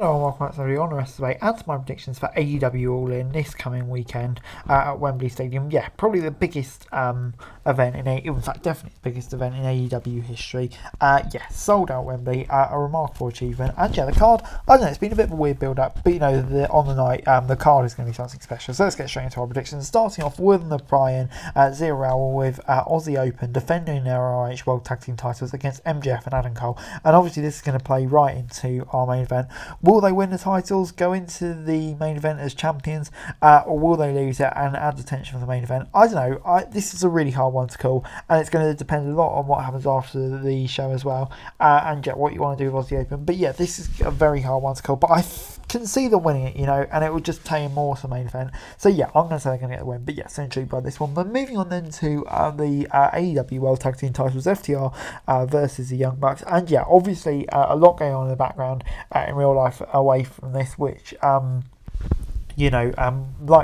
Hello and welcome back to the Honour Estimate and to my predictions for AEW All In this coming weekend at Wembley Stadium. Yeah, probably the biggest event in fact, definitely the biggest event in AEW history. Yeah, sold out Wembley, a remarkable achievement. And yeah, the card, I don't know, it's been a bit of a weird build up, but on the night, the card is going to be something special. So let's get straight into our predictions. Starting off with the Bryan Zero Hour with Aussie Open defending their ROH World Tag Team titles against MJF and Adam Cole. And obviously, this is going to play right into our main event. Will they win the titles, go into the main event as champions, or will they lose it and add the tension for the main event? I don't know. This is a really hard one to call, and it's going to depend a lot on what happens after the show as well, and what you want to do with Aussie Open. But yeah, this is a very hard one to call, but I can see them winning it, and it will just pay more to the main event. So yeah, I'm going to say they're going to get the win, but yeah, so intrigued by this one. But moving on then to the AEW World Tag Team titles, FTR versus the Young Bucks, and yeah, obviously a lot going on in the background in real life away from this, which likely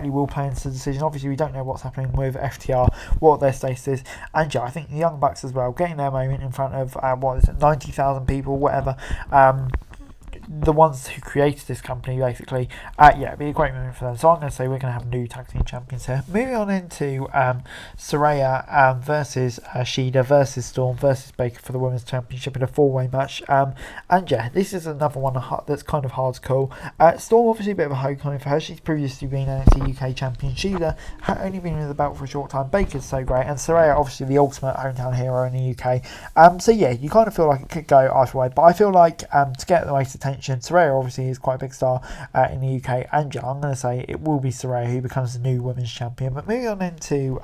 will play into the decision. Obviously, we don't know what's happening with FTR, what their status is, and yeah, I think the Young Bucks as well, getting their moment in front of 90,000 people, whatever. The ones who created this company, basically, it'd be a great moment for them. So I'm going to say we're going to have new tag team champions here. Moving on into Saraya versus Shida versus Storm versus Baker for the women's championship in a four-way match. And yeah, this is another one that's kind of hard to call. Storm, obviously, a bit of a homecoming for her. She's previously been NXT UK champion. Shida had only been in the belt for a short time. Baker's so great, and Saraya, obviously, the ultimate hometown hero in the UK. So yeah, you kind of feel like it could go either way, but I feel like to get the most attention, Saraya obviously is quite a big star in the UK, and yeah, I'm going to say it will be Saraya who becomes the new women's champion. But moving on into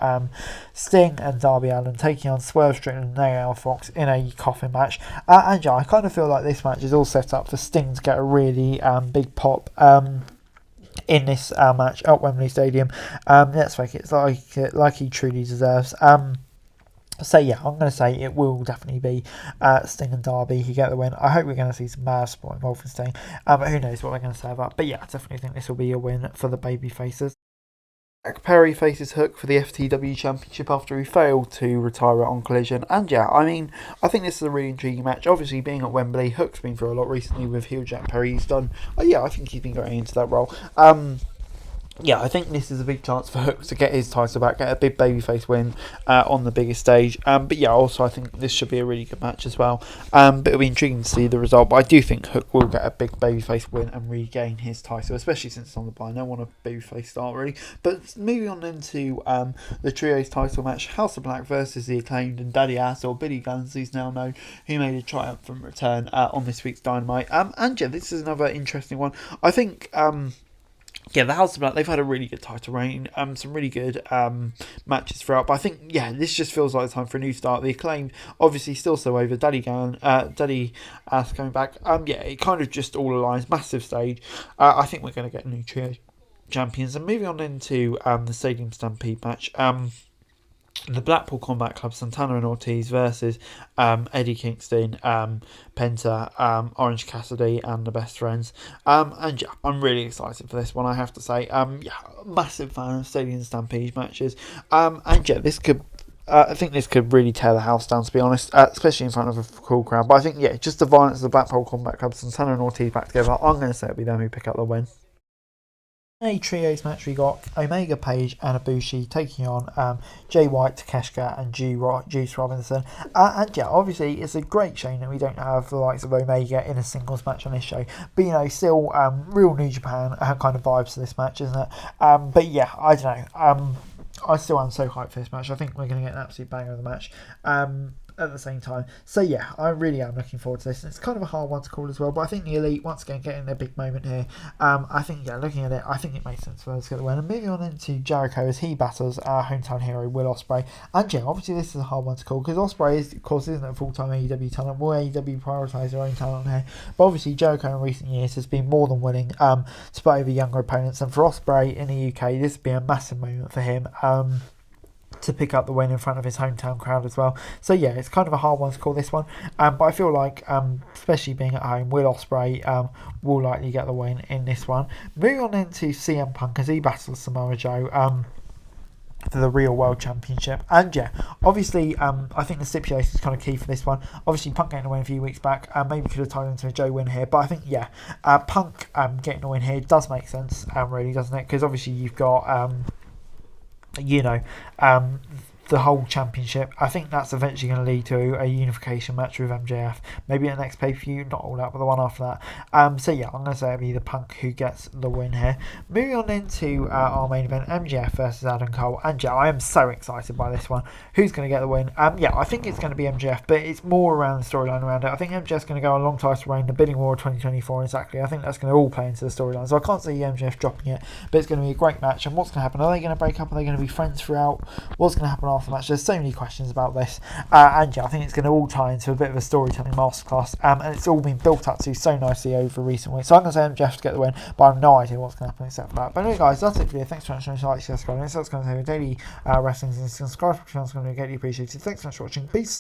Sting and Darby Allin taking on Swerve Strickland and AR Fox in a coffin match, and yeah, I kind of feel like this match is all set up for Sting to get a really big pop in this match at Wembley Stadium. Let's make it like he truly deserves. So yeah, I'm going to say it will definitely be Sting and Darby who get the win. I hope we're going to see some mad sport involved in Sting, but who knows what they're going to say about. But yeah, I definitely think this will be a win for the baby faces. Jack Perry faces Hook for the FTW Championship after he failed to retire on Collision. And yeah, I think this is a really intriguing match. Obviously, being at Wembley, Hook's been through a lot recently with heel Jack Perry. He's done, I think he's been going into that role. Yeah, I think this is a big chance for Hook to get his title back, get a big babyface win on the biggest stage. But yeah, also I think this should be a really good match as well. But it'll be intriguing to see the result. But I do think Hook will get a big babyface win and regain his title, especially since it's on the buy. No one a babyface start really. But moving on into the trios title match, House of Black versus the Acclaimed and Daddy Ass, or Billy Guns, who's now known, who made a triumphant return on this week's Dynamite. And yeah, this is another interesting one. I think. Yeah, the House of Black, they've had a really good title reign, some really good matches throughout, but I think, yeah, this just feels like the time for a new start. The Acclaimed, obviously still so over, Daddy Ass coming back, yeah, it kind of just all aligns, massive stage. I think we're going to get a new trio champions, and moving on into the Stadium Stampede match, the Blackpool Combat Club, Santana and Ortiz versus Eddie Kingston, Penta, Orange Cassidy and the Best Friends. And yeah, I'm really excited for this one, I have to say. Yeah, massive fan of Stadium Stampede matches. And yeah, this could... I think this could really tear the house down, to be honest, especially in front of a cool crowd. But I think, yeah, just the violence of the Blackpool Combat Club, Santana and Ortiz back together, I'm going to say it'll be them who pick up the win. A trios match, we got Omega, Page and Ibushi taking on Jay White, Takeshita and Juice Robinson. And yeah, obviously it's a great shame that we don't have the likes of Omega in a singles match on this show. But still real New Japan kind of vibes to this match, isn't it? But yeah, I don't know. I still am so hyped for this match. I think we're going to get an absolute banger of the match. At the same time. So yeah, I really am looking forward to this. And it's kind of a hard one to call as well, but I think the Elite, once again, getting their big moment here. I think, yeah, looking at it, I think it makes sense for us to get the win. And moving on into Jericho as he battles our hometown hero, Will Ospreay. And yeah, obviously this is a hard one to call, because Ospreay, is, of course, isn't a full-time AEW talent. Will AEW prioritise their own talent here? But obviously Jericho in recent years has been more than willing to put over younger opponents. And for Ospreay in the UK, this would be a massive moment for him. To pick up the win in front of his hometown crowd as well. So yeah, it's kind of a hard one to call this one, but I feel like, especially being at home, Will Ospreay will likely get the win in this one. Moving on into CM Punk as he battles Samoa Joe. for the real world championship. And yeah, obviously I think the stipulation is kind of key for this one. Obviously Punk getting a win a few weeks back, maybe could have tied into a Joe win here, but I think Punk getting a win here does make sense, really, doesn't it? Because obviously you've got the whole championship. I think that's eventually going to lead to a unification match with MJF. Maybe at the next pay-per-view, not all out, but the one after that. So yeah, I'm going to say it'll be the Punk who gets the win here. Moving on into our main event, MJF versus Adam Cole. And yeah, I am so excited by this one. Who's going to get the win? Yeah, I think it's going to be MJF, but it's more around the storyline around it. I think MJF's going to go a long title reign, the bidding war of 2024 exactly. I think that's going to all play into the storyline. So I can't see MJF dropping it, but it's going to be a great match. And what's going to happen? Are they going to break up? Are they going to be friends throughout? What's going to happen after the match? There's so many questions about this, and yeah, I think it's going to all tie into a bit of a storytelling masterclass, and it's all been built up to so nicely over recent weeks. So I'm going to say MJF to get the win, but I have no idea what's going to happen except for that. But anyway, guys, that's it for you. Thanks so much for watching. Like, subscribe. So that's going to say daily wrestling and subscribe. It's going to be greatly appreciated. Thanks so much for watching. Peace.